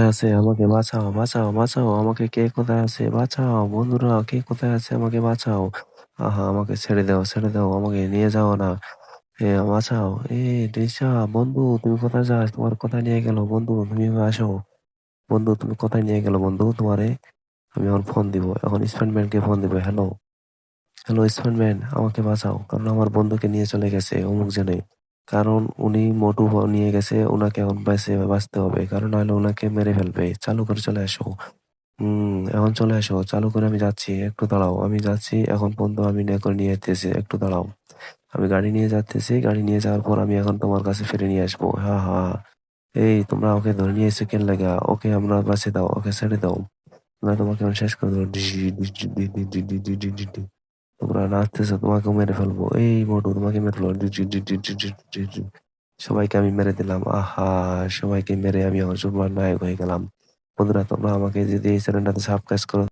আছে আমাকে বাঁচাও, বাঁচাও, বাঁচাও। আমাকে কে কোথায় আছে? বাঁচাও বন্ধুরা, কে কোথায় আছে? আমাকে বাঁচাও। আহা! আমাকে ছেড়ে দাও, ছেড়ে দাও। আমাকে নিয়ে যাও না। বাঁচাও। তৃষা বন্ধু তুমি কোথায় যাস? তোমার কোথায় নিয়ে গেল? বন্ধু তুমি আসো। বন্ধু তুমি কোথায় নিয়ে গেল বন্ধু তোমারে? আমি এখন ফোন দিব। এখন স্পাইডার-ম্যানকে ফোন দিব। হ্যালো, হ্যালো স্পাইডার-ম্যান আমাকে বাঁচাও। কারণ আমার বন্ধুকে নিয়ে চলে গেছে অমুক জেনে। কারণ উনি মোটু নিয়ে গেছে। উনাকে এখন বাঁচতে হবে। কারণ নাহলে উনাকে মেরে ফেলবে। চালু করে চলে আসো। এখন চলে আসো। চালু করে আমি যাচ্ছি। একটু দাঁড়াও। আমি যাচ্ছি। এখন পর্যন্ত আমি করে নিয়ে আসতেছি। একটু দাঁড়াও। আমি গাড়ি নিয়ে যাচ্তেছি। গাড়ি নিয়ে যাওয়ার পর আমি এখন তোমার কাছে ফিরে নিয়ে আসবো। হ্যাঁ, হ্যাঁ। এই তোমরা ওকে ধরে নিয়ে এসো কেন লাগা? ওকে আমরা বাঁচিয়ে দাও। ওকে ছেড়ে দাও। না তোমাকে আমি শেষ করে দেবো। তোমরা নাচতেছো তোমাকেও মেরে ফেলবো। এই মোটু তোমাকে মেরে ফেলবো। সবাইকে আমি মেরে দিলাম। আহা! সবাইকে মেরে আমি এখন সুপার নায়ক হয়ে গেলাম। বন্ধুরা তোমরা আমাকে যদি এই চ্যানেলটাতে সাবস্ক্রাইব করো